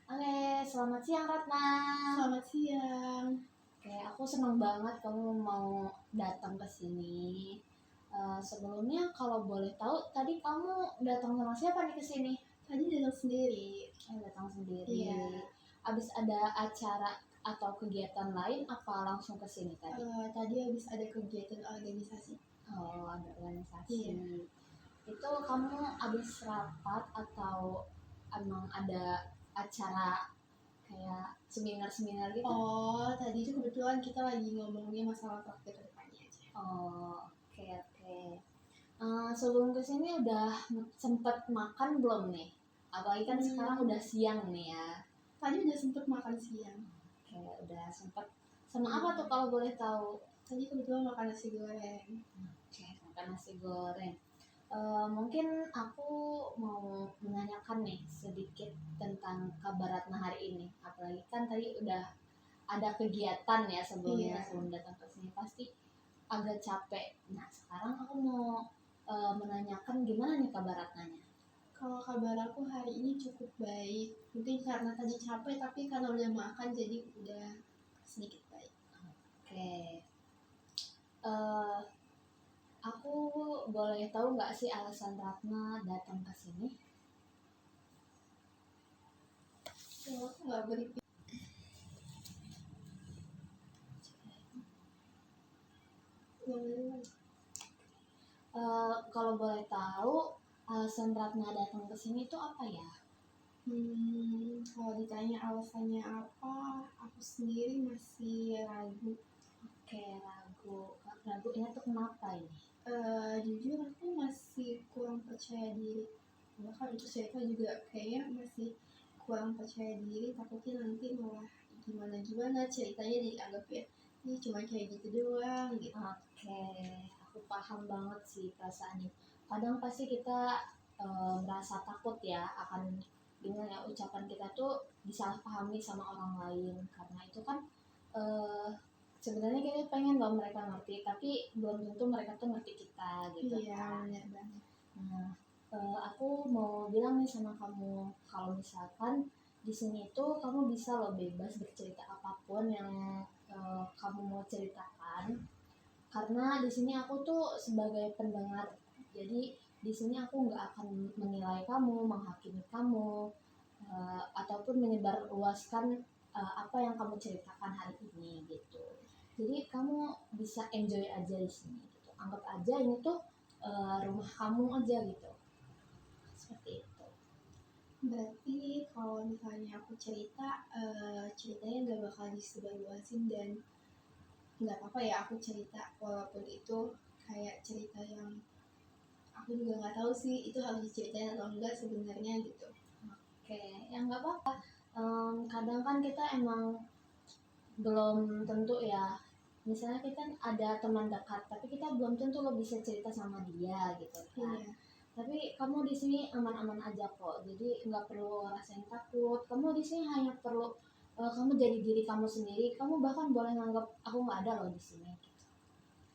Oke, selamat siang Ratna. Selamat siang. Oke, aku senang banget kamu mau datang ke sini. Sebelumnya kalau boleh tahu, tadi kamu datang sama siapa nih ke sini? Tadi datang sendiri. Datang sendiri. Iya. Abis ada acara atau kegiatan lain apa langsung ke sini tadi? Tadi habis ada kegiatan organisasi. Oh, ada organisasi. Iya. Itu kamu abis rapat atau emang ada acara kayak seminar-seminar gitu? Tadi itu kebetulan kita lagi ngomongin masalah praktek ke depannya aja. Oke oke. Sebelum kesini udah sempet makan belum nih? Apalagi kan sekarang udah siang nih ya. Tadi udah sempet makan siang. Oke, udah sempet. Sama apa tuh kalau boleh tahu? Tadi kebetulan makan nasi goreng. Oke, makan nasi goreng. Mungkin aku mau menanyakan nih sedikit tentang kabar Ratna hari ini. Apalagi kan tadi udah ada kegiatan ya sebelumnya. Iya. Sebelum datang ke sini pasti agak capek. Nah, sekarang aku mau menanyakan gimana nih kabar Ratnanya. Kalau kabar aku hari ini cukup baik. Mungkin karena tadi capek, tapi karena udah makan jadi udah sedikit baik. Oke. Eh, aku boleh tahu nggak sih alasan Ratna datang ke sini? Kalau aku nggak berpikir. Kalau boleh tahu alasan Ratna datang ke sini itu apa ya? Kalau ditanya alasannya apa, aku sendiri masih ragu. Oke, ragu. Ragunya tuh kenapa ini? Jujur aku masih kurang percaya diri. Bahkan untuk cerita juga kayaknya masih kurang percaya diri, takutnya nanti malah gimana ceritanya dianggap ya ini cuma kayak gitu doang gitu. Oke, aku paham banget sih perasaannya. Kadang pasti kita merasa takut ya akan dengan ya ucapan kita tuh disalahpahami sama orang lain, karena itu kan eh, sebenarnya kita pengen loh mereka ngerti, tapi belum tentu mereka tuh ngerti kita gitu Iya, kan. benar banget. Nah, aku mau bilang nih sama kamu, kalau misalkan di sini itu kamu bisa loh bebas bercerita apapun yang kamu mau ceritakan, karena di sini aku tuh sebagai pendengar. Jadi di sini aku nggak akan menilai kamu, menghakimi kamu, ataupun menyebarluaskan apa yang kamu ceritakan hari ini gitu. Jadi kamu bisa enjoy aja di sini gitu. Anggap aja ini tuh rumah kamu aja gitu. Seperti itu. Berarti kalau misalnya aku cerita, ceritanya nggak bakal disebarluasin dan nggak apa-apa ya aku cerita walaupun itu kayak cerita yang aku juga nggak tahu sih itu harus diceritain atau enggak sebenarnya gitu. Oke, ya nggak apa-apa. Kadang kan kita emang belum tentu ya. Misalnya kita ada teman dekat, tapi kita belum tentu lo bisa cerita sama dia gitu kan. Iya. Tapi kamu di sini aman-aman aja kok. Jadi nggak perlu rasain takut. Kamu di sini hanya perlu kamu jadi diri kamu sendiri. Kamu bahkan boleh nganggap aku nggak ada loh di sini. Gitu.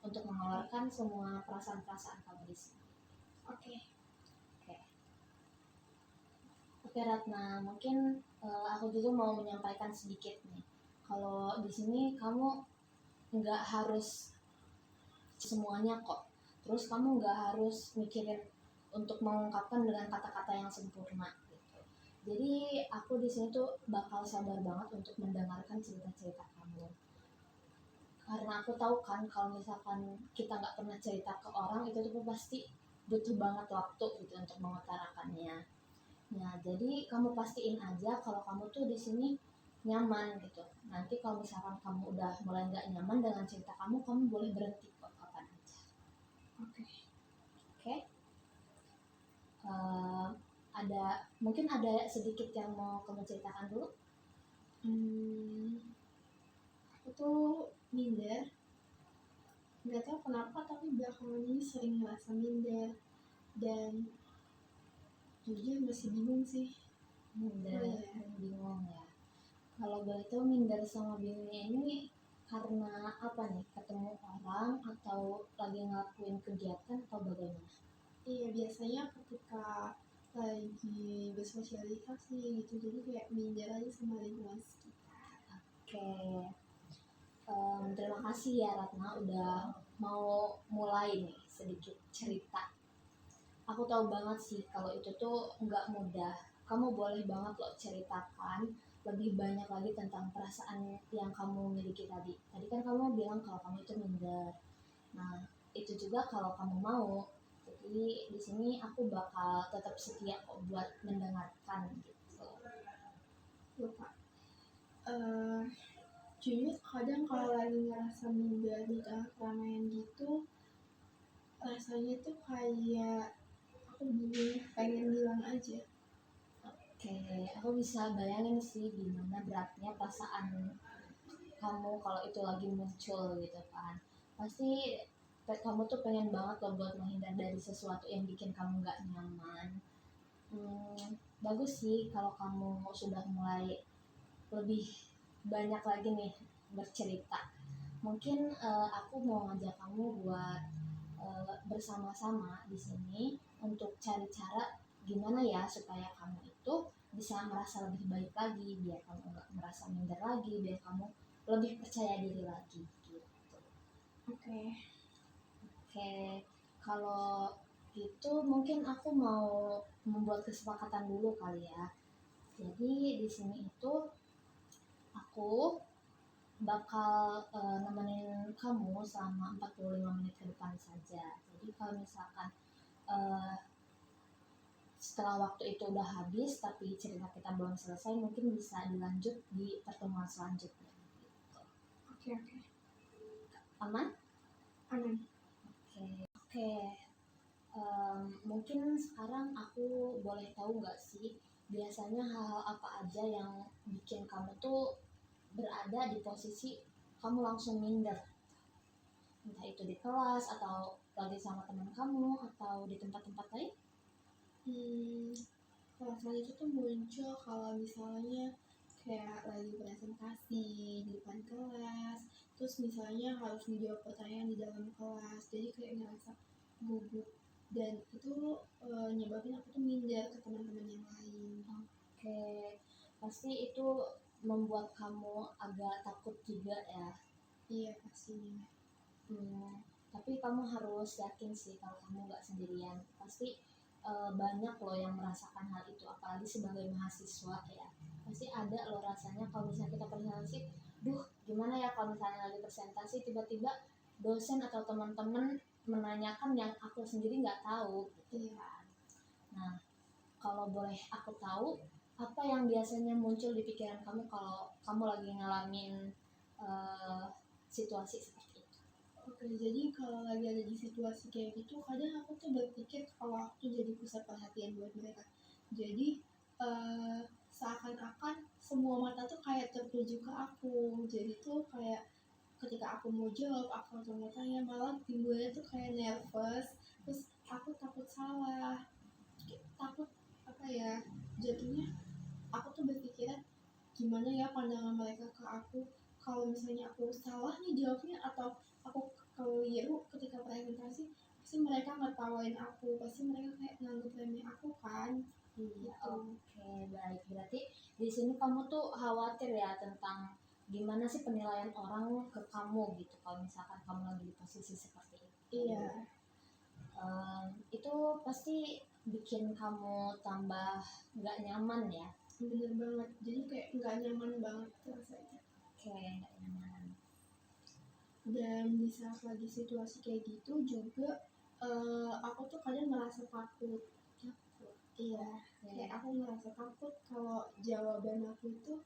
Untuk mengeluarkan semua perasaan-perasaan kamu di sini. Oke. Oke. Oke Ratna, mungkin aku juga mau menyampaikan sedikit nih. Kalau di sini kamu nggak harus semuanya kok. Terus kamu nggak harus mikirin untuk mengungkapkan dengan kata-kata yang sempurna gitu. Jadi aku di sini tuh bakal sabar banget untuk mendengarkan cerita-cerita kamu. Karena aku tahu kan kalau misalkan kita nggak pernah cerita ke orang itu tuh pasti butuh banget waktu gitu untuk mengutarakannya. Nah, jadi kamu pastiin aja kalau kamu tuh di sini nyaman gitu. Nanti kalau misalkan kamu udah mulai nggak nyaman dengan cerita kamu, kamu boleh berhenti kok kapan aja. Oke. Oke? Eh, mungkin ada sedikit yang mau kamu ceritakan dulu. Aku tuh minder, nggak tahu kenapa tapi belakangan ini sering ngerasa minder dan jujur masih bingung sih. Minder, Oh, iya. bingung ya. Kalau boleh tahu minder sama bingungnya ini karena apa nih? Ketemu orang atau lagi ngelakuin kegiatan atau bagaimana? Iya, biasanya ketika lagi bersosialisasi gitu, jadi kayak minder aja sama lingkungan sekitar. Oke, terima kasih ya Ratna udah mau mulai nih sedikit cerita. Aku tahu banget sih kalau itu tuh nggak mudah. Kamu boleh banget loh ceritakan lebih banyak lagi tentang perasaan yang kamu miliki tadi. Tadi kan kamu bilang kalau kamu itu minder. Nah, itu juga kalau kamu mau. Jadi di sini aku bakal tetap setia kok buat mendengarkan gitu. Lupa. Eh, Jujur kadang kalau lagi ngerasa minder di tengah keramaian gitu, rasanya tuh kayak aku bingung, pengen bilang aja. Oke, aku bisa bayangin sih gimana beratnya perasaan kamu kalau itu lagi muncul gitu kan. Pasti kamu tuh pengen banget loh buat menghindar dari sesuatu yang bikin kamu gak nyaman. Bagus sih kalau kamu sudah mulai lebih banyak lagi nih bercerita. Mungkin aku mau ngajak kamu buat bersama-sama di sini untuk cari cara gimana ya supaya kamu itu bisa merasa lebih baik lagi, biar kamu nggak merasa minder lagi, biar kamu lebih percaya diri lagi gitu. Oke. Oke, kalau gitu mungkin aku mau membuat kesepakatan dulu kali ya. Jadi di sini itu aku bakal nemenin kamu selama 45 menit ke depan saja. Jadi kalau misalkan eh, setelah waktu itu udah habis tapi cerita kita belum selesai, mungkin bisa dilanjut di pertemuan selanjutnya. Oke. Aman? Aman. Oke. Mungkin sekarang aku boleh tahu nggak sih biasanya hal-hal apa aja yang bikin kamu tuh berada di posisi kamu langsung minder, entah itu di kelas atau lagi sama teman kamu atau di tempat-tempat lain. Perasaan itu tuh muncul kalau misalnya kayak lagi presentasi di depan kelas, terus misalnya harus menjawab pertanyaan di dalam kelas, jadi kayak ngerasa gugup, dan itu nyebabin aku tuh minder ke teman-teman yang lain. Oke, pasti itu membuat kamu agak takut juga ya. Iya pastinya. Tapi kamu harus yakin sih kalau kamu nggak sendirian. Pasti banyak loh yang merasakan hal itu, apalagi sebagai mahasiswa ya. Pasti ada loh rasanya kalau misalnya kita presentasi, duh gimana ya kalau misalnya lagi presentasi tiba-tiba dosen atau teman-teman menanyakan yang aku sendiri nggak tahu gitu Iya. kan. Nah, kalau boleh aku tahu, apa yang biasanya muncul di pikiran kamu kalau kamu lagi ngalamin eh, situasi seperti itu? Oke, jadi kalau lagi ada di situasi kayak gitu, kadang aku tuh berpikir kalau aku tuh jadi pusat perhatian buat mereka. Jadi seakan-akan semua mata tuh kayak tertuju ke aku. Jadi tuh kayak ketika aku mau jawab, aku atau mau tanya, malah timbulnya tuh kayak nervous. Terus aku takut salah, takut apa ya, jatuhnya aku tuh berpikiran gimana ya pandangan mereka ke aku kalau misalnya aku salah nih jawabnya, atau aku keliru ketika presentasi, pasti mereka ngetawain aku, pasti mereka kayak nganggep remeh aku kan. Iya, Gitu. oke, baik. Berarti di sini kamu tuh khawatir ya tentang gimana sih penilaian orang ke kamu gitu kalau misalkan kamu lagi di posisi seperti itu. Iya, Itu pasti bikin kamu tambah nggak nyaman ya. bener banget, jadi kayak nggak nyaman banget rasanya. Oke, nggak nyaman. Dan di saat lagi situasi kayak gitu juga aku tuh kadang ngerasa takut. Iya, kayak aku ngerasa takut kalau jawaban aku itu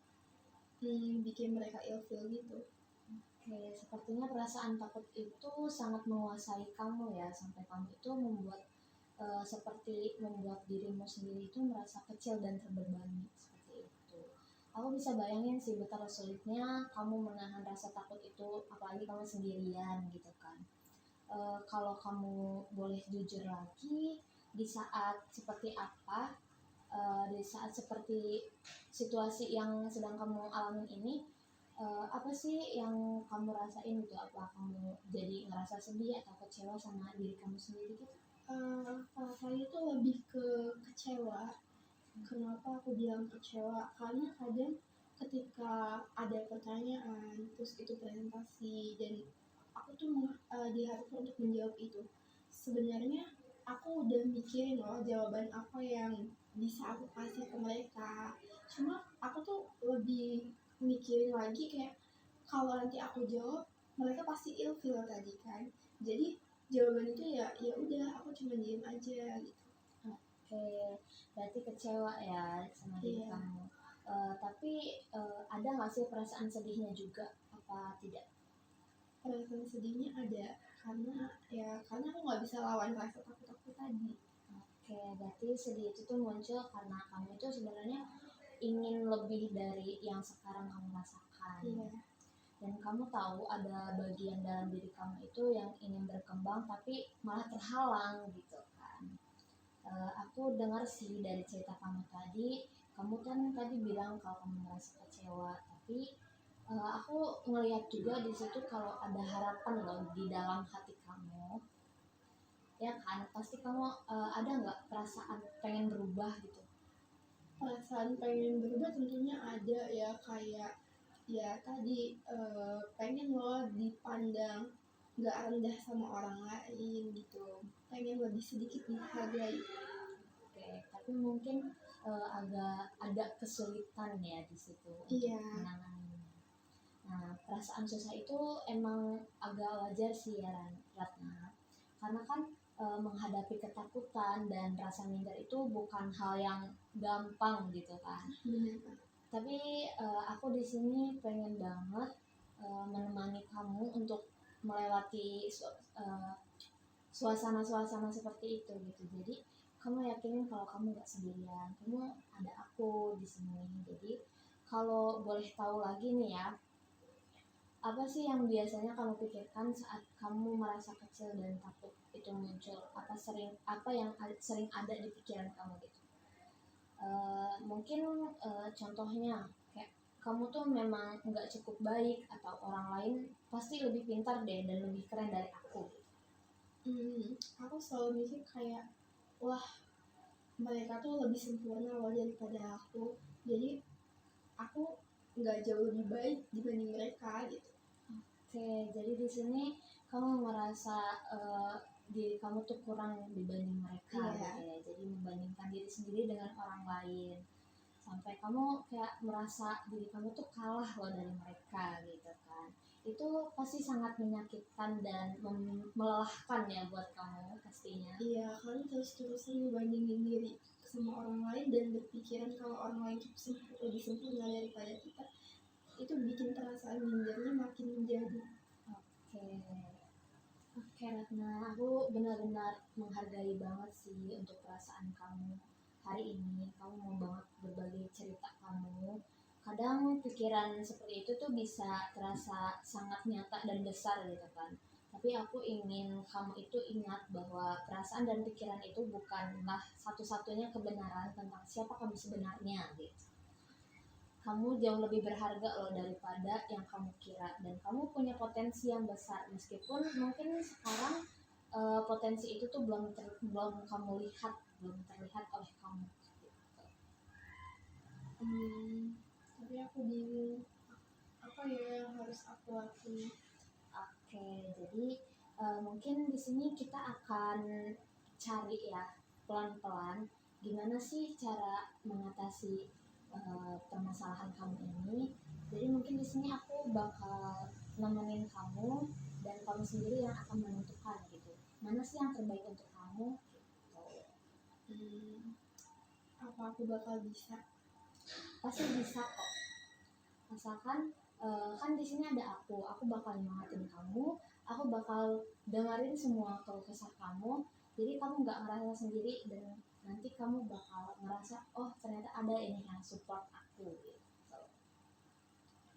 bikin mereka ilfeel gitu. Oke, sepertinya perasaan takut itu sangat menguasai kamu ya, sampai kamu itu membuat seperti membuat dirimu sendiri itu merasa kecil dan terbebani seperti itu. Aku bisa bayangin sih betapa sulitnya kamu menahan rasa takut itu, apalagi kamu sendirian gitu kan. Kalau kamu boleh jujur lagi, di saat seperti apa, di saat seperti situasi yang sedang kamu alami ini, apa sih yang kamu rasain gitu? Apa kamu jadi ngerasa sedih atau kecewa sama diri kamu sendiri gitu? Kalau saya itu lebih ke kecewa. Kenapa aku bilang kecewa? Karena kadang ketika ada pertanyaan, terus itu presentasi, dan aku tuh diharuskan untuk menjawab itu. Sebenarnya aku udah mikirin loh jawaban apa yang bisa aku kasih ke mereka. Cuma aku tuh lebih mikirin lagi kayak kalau nanti aku jawab, mereka pasti ilfeel tadi kan. Jadi jawaban itu ya udah aku cuma diem aja gitu. Oke, berarti kecewa ya sama diri Iya. kamu. Tapi ada nggak sih perasaan sedihnya juga? Apa tidak? Perasaan sedihnya ada karena aku nggak bisa lawan rasa takut aku tadi. Oke, berarti sedih itu tuh muncul karena kamu itu sebenarnya ingin lebih dari yang sekarang kamu rasakan. Iya. Dan kamu tahu ada bagian dalam diri kamu itu yang ingin berkembang tapi malah terhalang gitu kan. Aku dengar sih dari cerita kamu tadi, kamu kan tadi bilang kalau kamu merasa kecewa, tapi aku ngelihat juga di situ kalau ada harapan loh di dalam hati kamu, ya kan? Pasti kamu ada nggak perasaan pengen berubah gitu? Perasaan pengen berubah tentunya ada ya, kayak ya tadi pengen loh dipandang nggak rendah sama orang lain gitu, pengen lebih sedikit dihargai. Oke, tapi mungkin agak ada kesulitan ya di situ untuk Iya. menanganinya. Nah, perasaan susah itu emang agak wajar sih ya Ratna. Karena kan menghadapi ketakutan dan rasa minder itu bukan hal yang gampang gitu kan. Benar. Tapi aku di sini pengen banget menemani kamu untuk melewati suasana-suasana seperti itu gitu. Jadi kamu yakinin kalau kamu nggak sendirian, kamu ada aku di sini. Jadi kalau boleh tahu lagi nih ya, apa sih yang biasanya kamu pikirkan saat kamu merasa kecil dan takut itu muncul? Apa yang sering ada di pikiran kamu gitu? Mungkin contohnya kayak kamu tuh memang nggak cukup baik atau orang lain pasti lebih pintar deh dan lebih keren dari aku. Aku selalu mikir kayak wah, mereka tuh lebih sempurna loh daripada aku, jadi aku nggak jauh lebih baik dibanding mereka gitu. Oke, jadi di sini kamu merasa diri kamu tuh kurang dibanding mereka Iya. gitu ya. Jadi membandingkan diri sendiri dengan orang lain. Sampai kamu kayak merasa diri kamu tuh kalah loh dari mereka gitu kan. Itu pasti sangat menyakitkan dan melelahkan ya buat kamu pastinya. Iya, kan terus-terusan ngebandingin diri sama orang lain dan berpikiran kalau orang lain lebih sempurna daripada kita, itu bikin perasaan mindernya makin menjadi. Oke. Oke Ratna, aku benar-benar menghargai banget sih untuk perasaan kamu hari ini. Kamu mau banget berbagi cerita kamu. Kadang pikiran seperti itu tuh bisa terasa sangat nyata dan besar gitu kan. Tapi aku ingin kamu itu ingat bahwa perasaan dan pikiran itu bukanlah satu-satunya kebenaran tentang siapa kamu sebenarnya gitu. Kamu jauh lebih berharga loh daripada yang kamu kira, dan kamu punya potensi yang besar meskipun mungkin sekarang potensi itu tuh belum kamu lihat, belum terlihat oleh kamu gitu. Tapi aku bingung apa ya yang harus aku lakuin. Oke, jadi mungkin di sini kita akan cari ya pelan-pelan gimana sih cara mengatasi permasalahan kamu ini. Jadi mungkin di sini aku bakal nemenin kamu dan kamu sendiri yang akan menentukan gitu. Mana sih yang terbaik untuk kamu gitu. Apa aku bakal bisa? Pasti bisa kok. Asalkan kan di sini ada aku bakal nyemangatin kamu, aku bakal dengerin semua keluh kesah kamu, jadi kamu nggak ngerasa sendiri dan nanti kamu bakal ngerasa oh ternyata ada ini yang support aku gitu.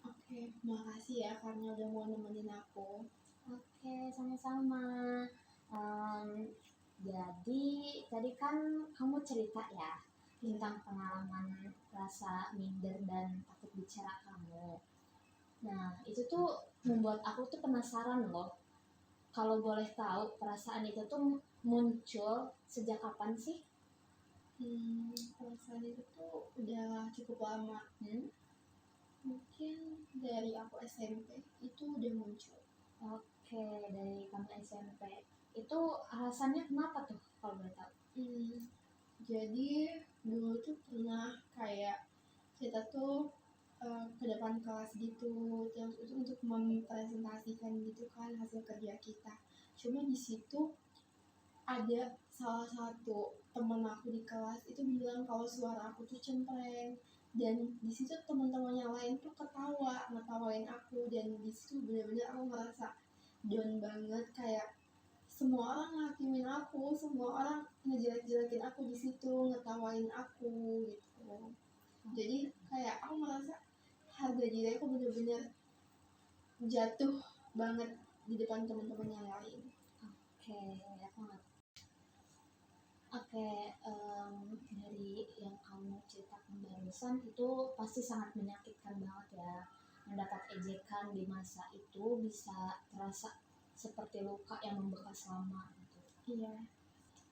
Oke, makasih ya karena udah mau nemenin aku. Oke, sama-sama. Jadi tadi kan kamu cerita ya tentang pengalaman rasa minder dan takut bicara kamu. Nah, itu tuh membuat aku tuh penasaran loh. Kalau boleh tahu perasaan itu tuh muncul sejak kapan sih? Perasaan itu tuh udah cukup lama. Mungkin dari aku SMP itu udah muncul. Oke, dari kamu SMP. Itu alasannya kenapa tuh kalau boleh tahu? Jadi dulu tuh pernah kayak kita tuh ke depan kelas gitu, terus itu untuk mempresentasikan gitu kan hasil kerja kita. Cuma di situ ada salah satu temen aku di kelas itu bilang kalau suara aku tuh cempreng, dan di situ teman-teman yang lain tuh ketawa ngetawain aku, dan di situ bener-bener aku ngerasa down banget, kayak semua orang ngakimin aku, semua orang ngejelek-jelekin aku di situ, ngetawain aku gitu. Jadi kayak aku merasa harga diri aku bener-bener jatuh banget di depan teman-teman yang lain. Oke, aku ngerti. Oke, dari yang kamu ceritakan barusan itu pasti sangat menyakitkan banget ya. Mendapat ejekan di masa itu bisa terasa seperti luka yang membekas lama gitu. Iya.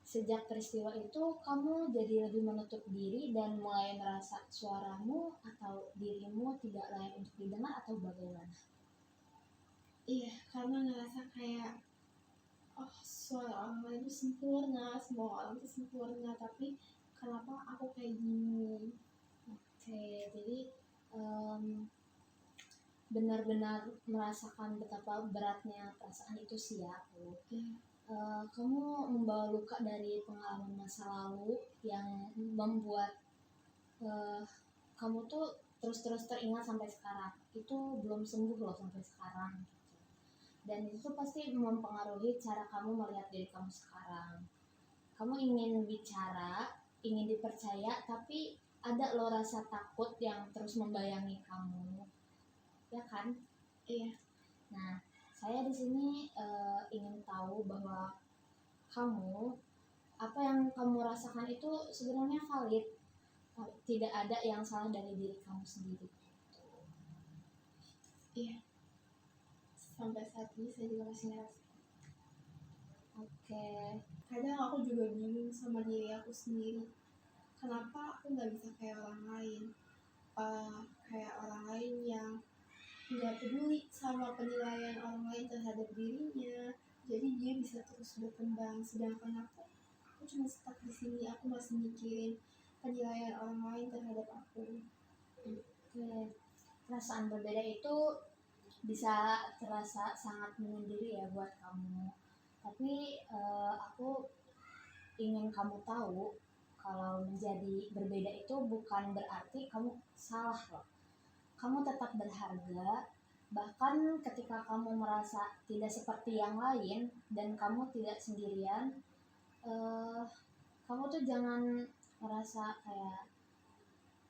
Sejak peristiwa itu kamu jadi lebih menutup diri dan mulai merasa suaramu atau dirimu tidak layak untuk didengar atau bagaimana? Iya, karena ngerasa kayak suara orang lain itu sempurna, semua orang itu sempurna, tapi kenapa aku kayak gini? Oke, jadi benar-benar merasakan betapa beratnya perasaan itu sih ya aku. Kamu membawa luka dari pengalaman masa lalu yang membuat kamu tuh terus-terus teringat sampai sekarang. Itu belum sembuh loh sampai sekarang gitu. Dan itu tuh pasti mempengaruhi cara kamu melihat diri kamu sekarang. Kamu ingin bicara, ingin dipercaya, tapi ada loh rasa takut yang terus membayangi kamu, ya kan? Iya. Nah, saya di sini ingin tahu bahwa kamu, apa yang kamu rasakan itu sebenarnya valid, tidak ada yang salah dari diri kamu sendiri. Iya. Sampai saat ini saya juga masih ngerasa. Oke. Kadang aku juga bingung sama diri aku sendiri. Kenapa aku nggak bisa kayak orang lain? Kayak orang lain yang nggak peduli sama penilaian orang lain terhadap dirinya, jadi dia bisa terus berkembang, sedangkan aku cuma stuck di sini, aku masih mikirin penilaian orang lain terhadap aku. Oke, perasaan berbeda itu bisa terasa sangat menyendiri ya buat kamu, tapi aku ingin kamu tahu kalau menjadi berbeda itu bukan berarti kamu salah loh. Kamu tetap berharga, bahkan ketika kamu merasa tidak seperti yang lain dan kamu tidak sendirian. Kamu tuh jangan merasa kayak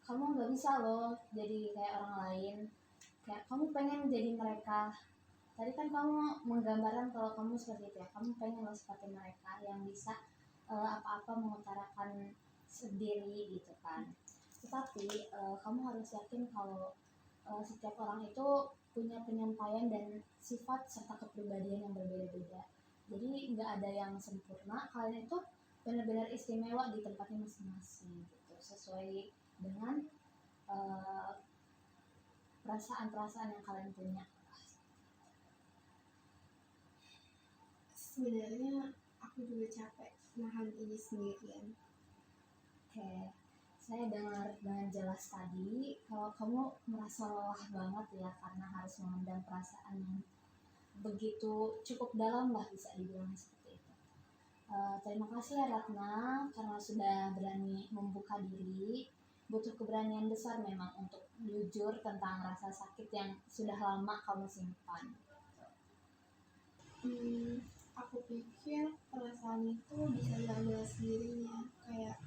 kamu nggak bisa loh jadi kayak orang lain, kayak kamu pengen jadi mereka. Tadi kan kamu menggambarkan kalau kamu seperti itu ya, kamu pengen loh seperti mereka yang bisa apa-apa mengutarakan sendiri gitu kan. Tetapi kamu harus yakin kalau setiap orang itu punya penyampaian dan sifat serta kepribadian yang berbeda-beda. Jadi nggak ada yang sempurna, kalian itu benar-benar istimewa di tempatnya masing-masing gitu, sesuai dengan perasaan-perasaan yang kalian punya. Sebenarnya aku juga capek nahan ini sendirian. Oke, saya dengar dengan jelas tadi kalau kamu merasa lelah banget ya karena harus memendam perasaan yang begitu cukup dalam lah, bisa dibilang seperti itu. Terima kasih ya Ratna karena sudah berani membuka diri. Butuh keberanian besar memang untuk jujur tentang rasa sakit yang sudah lama kamu simpan. Aku pikir perasaan itu bisa diambil sendirinya, kayak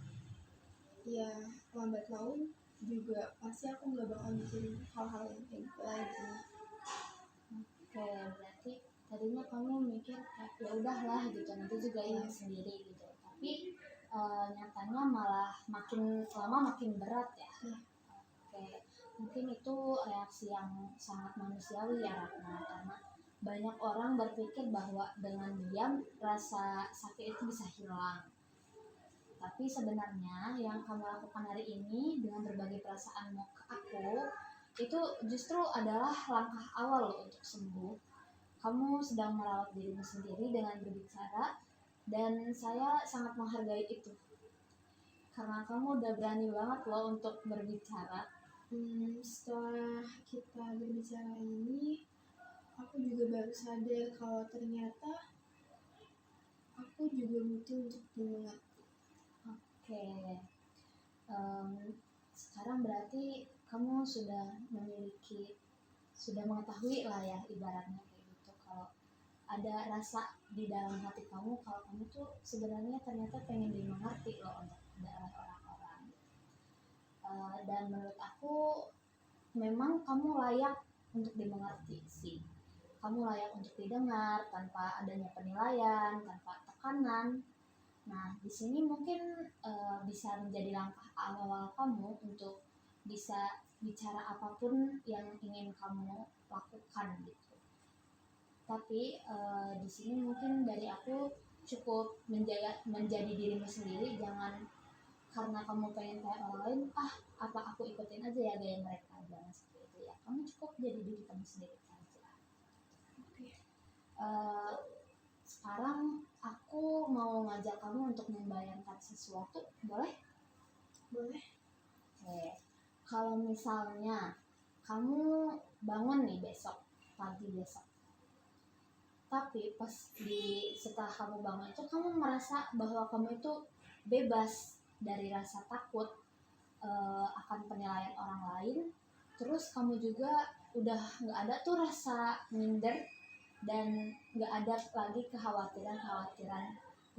ya lambat laun juga pasti aku nggak bakal mikirin hal-hal yang kayak gitu lagi. Oke, berarti tadinya kamu mikir kayak ya udahlah gitu, nanti juga hilang sendiri gitu. Tapi nyatanya malah makin lama makin berat ya. Oke, mungkin itu reaksi yang sangat manusiawi ya Ratna, karena banyak orang berpikir bahwa dengan diam rasa sakit itu bisa hilang. Tapi sebenarnya yang kamu lakukan hari ini dengan berbagi perasaanmu ke aku itu justru adalah langkah awal loh untuk sembuh. Kamu sedang merawat dirimu sendiri dengan berbicara dan saya sangat menghargai itu. Karena kamu udah berani banget loh untuk berbicara. Setelah kita berbicara ini, aku juga baru sadar kalau ternyata aku juga butuh untuk dimengerti. Oke. Sekarang berarti kamu sudah mengetahui lah ya ibaratnya kayak gitu. Kalau ada rasa di dalam hati kamu kalau kamu tuh sebenarnya ternyata pengen dimengerti loh oleh orang-orang. Dan menurut aku memang kamu layak untuk dimengerti sih. Kamu layak untuk didengar tanpa adanya penilaian, tanpa tekanan. Nah, di sini mungkin bisa menjadi langkah awal kamu untuk bisa bicara apapun yang ingin kamu lakukan gitu. Tapi di sini mungkin dari aku cukup menjadi dirimu sendiri, jangan karena kamu pengen kayak orang lain, apa aku ikutin aja ya gaya mereka, jangan seperti itu ya. Kamu cukup jadi diri kamu sendiri saja. Oke. Sekarang aku mau ngajak kamu untuk membayangkan sesuatu, boleh? Boleh? Oke. Kalau misalnya kamu bangun nih pagi besok, tapi setelah kamu bangun itu kamu merasa bahwa kamu itu bebas dari rasa takut akan penilaian orang lain, terus kamu juga udah nggak ada tuh rasa minder dan nggak ada lagi kekhawatiran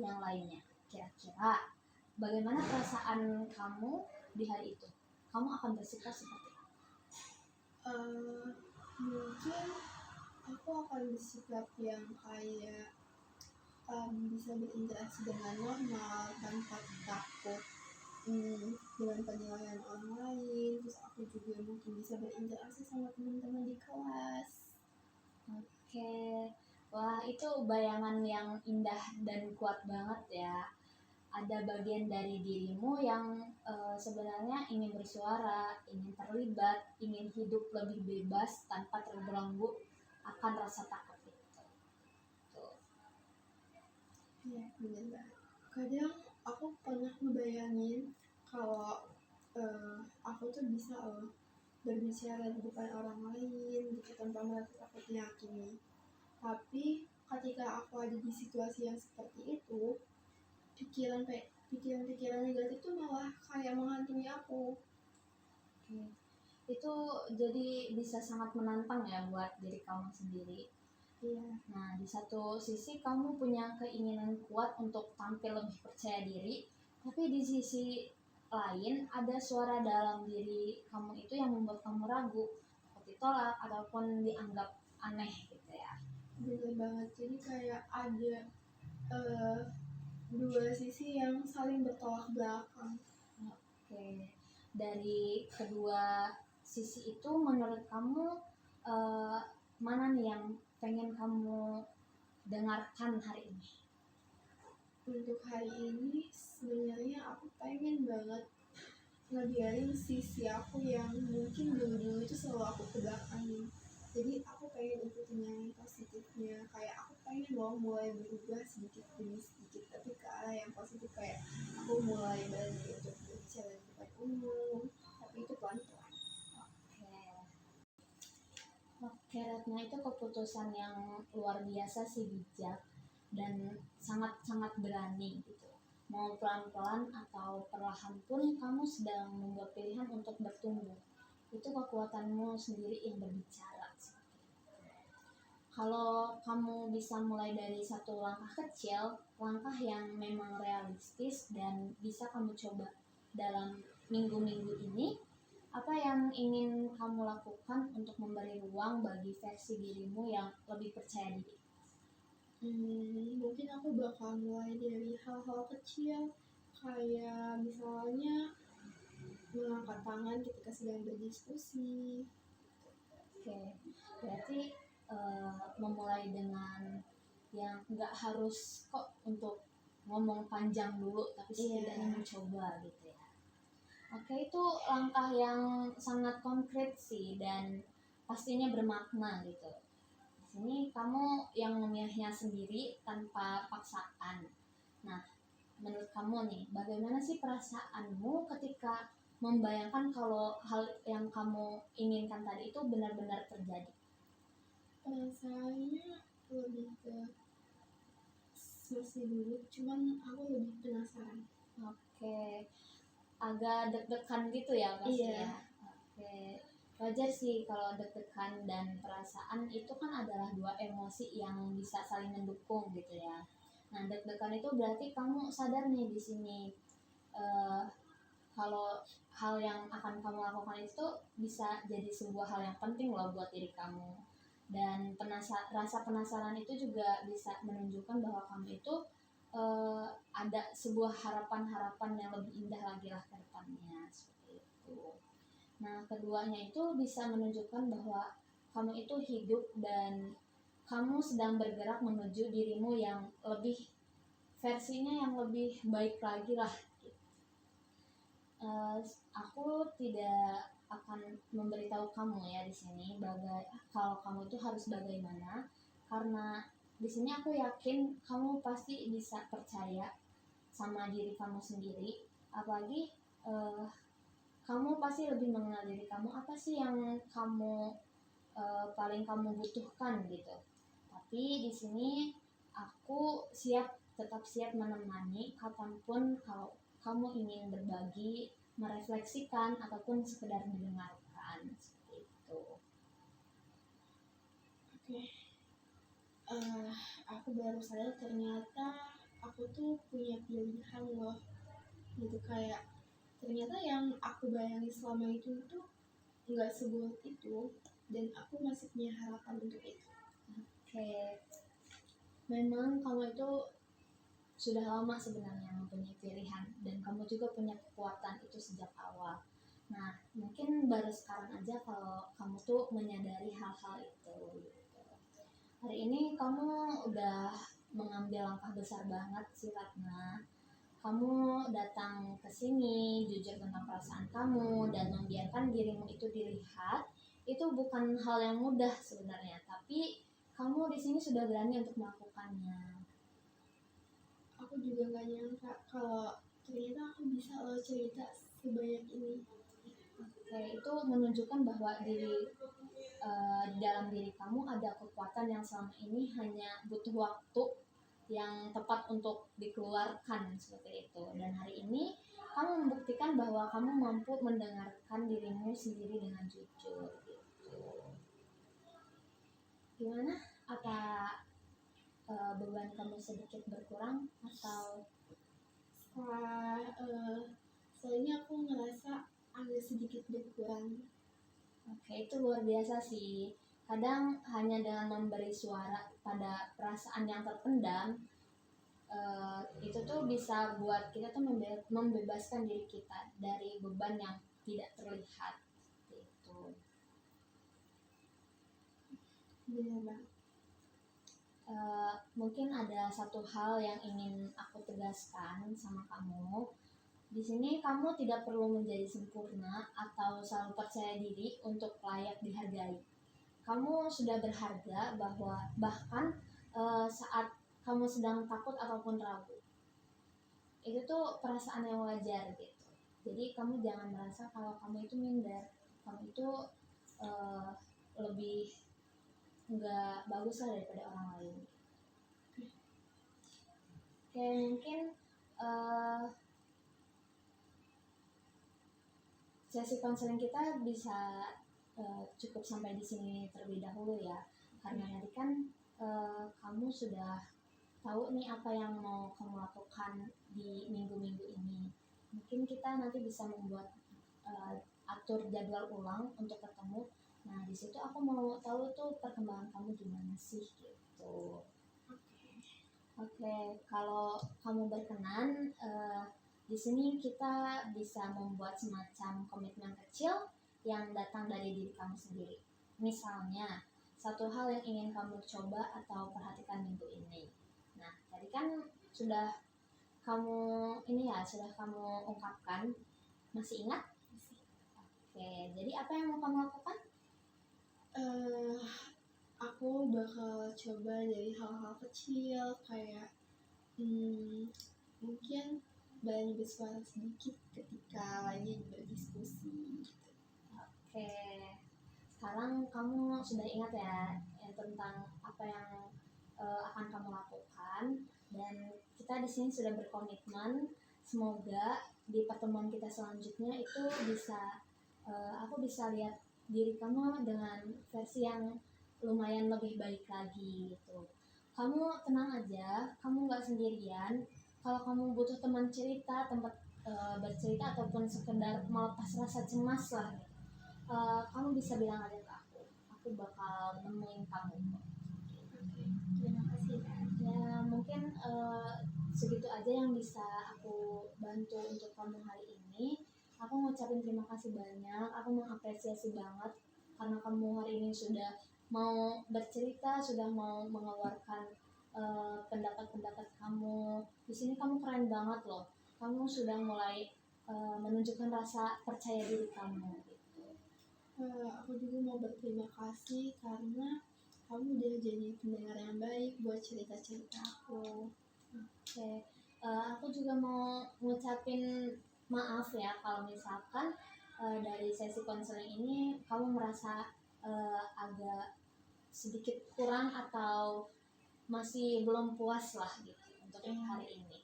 yang lainnya. Kira-kira bagaimana perasaan kamu di hari itu? Kamu akan bersikap seperti apa? Mungkin aku akan bersikap yang kayak bisa berinteraksi dengan normal tanpa takut dengan penilaian orang lain. Terus aku juga mungkin bisa berinteraksi sama teman-teman di kelas. Oke, wah itu bayangan yang indah dan kuat banget ya. Ada bagian dari dirimu yang sebenarnya ingin bersuara, ingin terlibat, ingin hidup lebih bebas tanpa terbelenggu akan rasa takut itu. Tuh. Iya, benar banget. Kadang aku pernah ngebayangin kalau aku tuh bisa berbicara di depan orang lain gitu tanpa merasa takut dihakimi. Tapi ketika aku ada di situasi yang seperti itu, pikiran-pikiran negatif tuh malah kayak menghantui aku. Oke. Itu jadi bisa sangat menantang ya buat diri kamu sendiri. Iya. Nah, di satu sisi kamu punya keinginan kuat untuk tampil lebih percaya diri, tapi di sisi lain ada suara dalam diri kamu itu yang membuat kamu ragu, takut ditolak ataupun dianggap aneh gitu ya. Bener banget. Jadi kayak ada dua sisi yang saling bertolak belakang. Oke, dari kedua sisi itu menurut kamu mana nih yang pengen kamu dengarkan hari ini? Untuk hari ini sebenarnya aku pengen banget ngebiarin sisi aku yang mungkin dulu-dulu itu selalu aku kebelakangin. Jadi aku pengen ikutin yang positifnya, kayak aku pengen loh mulai berubah sedikit demi sedikit, tapi ke arah yang positif, kayak aku mulai berani untuk berbicara di depan umum, tapi itu pelan-pelan. Oke, Retna, itu keputusan yang luar biasa sih, bijak dan sangat-sangat berani gitu. Mau pelan-pelan atau perlahan pun kamu sedang membuat pilihan untuk bertumbuh. Itu kekuatanmu sendiri yang berbicara. Kalau kamu bisa mulai dari satu langkah kecil, langkah yang memang realistis dan bisa kamu coba dalam minggu-minggu ini, apa yang ingin kamu lakukan untuk memberi ruang bagi versi dirimu yang lebih percaya diri? Mungkin aku bakal mulai dari hal-hal kecil, kayak misalnya mengangkat tangan ketika sedang berdiskusi. Oke, berarti memulai dengan yang nggak harus kok untuk ngomong panjang dulu, tapi setidaknya mencoba gitu ya. Oke, itu langkah yang sangat konkret sih dan pastinya bermakna gitu. Di sini kamu yang memilihnya sendiri tanpa paksaan. Nah, menurut kamu nih, bagaimana sih perasaanmu ketika membayangkan kalau hal yang kamu inginkan tadi itu benar-benar terjadi? Perasaannya lebih ke masih dulu, cuman aku lebih penasaran. Oke, agak deg-degan gitu ya pasti Iya. ya. Oke, wajar sih kalau deg-degan dan perasaan itu kan adalah dua emosi yang bisa saling mendukung gitu ya. Nah, deg-degan itu berarti kamu sadar nih di sini eh, kalau hal yang akan kamu lakukan itu bisa jadi sebuah hal yang penting loh buat diri kamu. Dan rasa penasaran itu juga bisa menunjukkan bahwa kamu itu ada sebuah harapan-harapan yang lebih indah lagi lah ke depannya seperti itu. Nah, keduanya itu bisa menunjukkan bahwa kamu itu hidup dan kamu sedang bergerak menuju dirimu yang lebih versinya yang lebih baik lagi lah. Aku tidak akan memberitahu kamu ya di sini kalau kamu itu harus bagaimana, karena di sini aku yakin kamu pasti bisa percaya sama diri kamu sendiri, apalagi kamu pasti lebih mengenal diri kamu, apa sih yang kamu paling kamu butuhkan gitu. Tapi di sini aku tetap siap menemani kapanpun kalau kamu ingin berbagi, merefleksikan ataupun sekedar mendengarkan seperti itu. Oke. Aku baru sadar ternyata aku tuh punya pilihan loh, gitu. Kayak ternyata yang aku bayangin selama itu tuh nggak seburuk itu, dan aku masih punya harapan untuk itu. Oke, memang kamu itu sudah lama sebenarnya mempunyai pilihan dan kamu juga punya kekuatan itu sejak awal. Nah, mungkin baru sekarang aja kalau kamu tuh menyadari hal-hal itu gitu. Hari ini kamu udah mengambil langkah besar banget sih Ratna. Kamu datang ke sini jujur tentang perasaan kamu dan membiarkan dirimu itu dilihat. Itu bukan hal yang mudah sebenarnya, tapi kamu di sini sudah berani untuk melakukannya. Aku juga nggak nyangka kalau ternyata aku bisa loh cerita sebanyak ini. Oke, itu menunjukkan bahwa di dalam diri kamu ada kekuatan yang selama ini hanya butuh waktu yang tepat untuk dikeluarkan seperti itu. Dan hari ini kamu membuktikan bahwa kamu mampu mendengarkan dirimu sendiri dengan jujur gitu. Gimana? Apa beban kamu sedikit berkurang atau? Soalnya aku ngerasa agak sedikit berkurang. Oke, itu luar biasa sih. Kadang hanya dengan memberi suara pada perasaan yang terpendam, itu tuh bisa buat kita tuh membebaskan diri kita dari beban yang tidak terlihat. Seperti itu. Bener banget. Mungkin ada satu hal yang ingin aku tegaskan sama kamu. Di sini kamu tidak perlu menjadi sempurna atau selalu percaya diri untuk layak dihargai. Kamu sudah berharga bahkan saat kamu sedang takut ataupun ragu. Itu tuh perasaan yang wajar gitu. Jadi kamu jangan merasa kalau kamu itu minder, kamu itu uh, lebih nggak bagus lah daripada orang lain. Oke, mungkin sesi konseling kita bisa cukup sampai di sini terlebih dahulu ya, karena nanti kan kamu sudah tahu nih apa yang mau kamu lakukan di minggu-minggu ini. Mungkin kita nanti bisa membuat atur jadwal ulang untuk ketemu. Nah, di situ aku mau tahu tuh perkembangan kamu gimana sih gitu. Oke, kalau kamu berkenan, di sini kita bisa membuat semacam komitmen kecil yang datang dari diri kamu sendiri. Misalnya, satu hal yang ingin kamu coba atau perhatikan minggu ini. Nah, tadi kan sudah kamu sudah kamu ungkapkan. Masih ingat? Oke, jadi apa yang mau kamu lakukan? Aku bakal coba dari hal-hal kecil kayak mungkin berani bersuara sedikit ketika lagi berdiskusi gitu. Oke, sekarang kamu sudah ingat ya tentang apa yang akan kamu lakukan, dan kita di sini sudah berkomitmen semoga di pertemuan kita selanjutnya itu aku bisa lihat diri kamu dengan versi yang lumayan lebih baik lagi gitu. Kamu tenang aja, kamu nggak sendirian. Kalau kamu butuh teman cerita, tempat bercerita ataupun sekedar melepas rasa cemas lah gitu, kamu bisa bilang aja ke aku bakal nemuin kamu kok. Oke, terima kasih Kak. Ya mungkin segitu aja yang bisa aku bantu untuk kamu hari ini. Aku ngucapin terima kasih banyak, aku mengapresiasi banget karena kamu hari ini sudah mau bercerita, sudah mau mengeluarkan pendapat-pendapat kamu. Di sini kamu keren banget loh, kamu sudah mulai menunjukkan rasa percaya diri kamu gitu. Aku juga mau berterima kasih karena kamu udah jadi pendengar yang baik buat cerita-cerita aku. Oke, aku juga mau ngucapin maaf ya kalau misalkan dari sesi konseling ini kamu merasa agak sedikit kurang atau masih belum puas lah gitu untuk hari ini.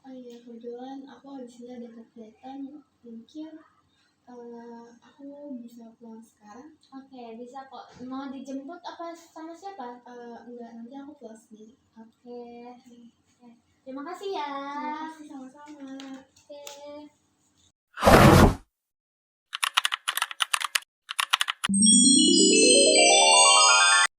Oh iya, kebetulan aku habis ini ada kegiatan, mungkin aku bisa pulang sekarang. Oke, bisa kok. Mau dijemput apa sama siapa? Enggak, nanti aku pulang sendiri. Oke. Terima kasih ya. Terima kasih, sama-sama.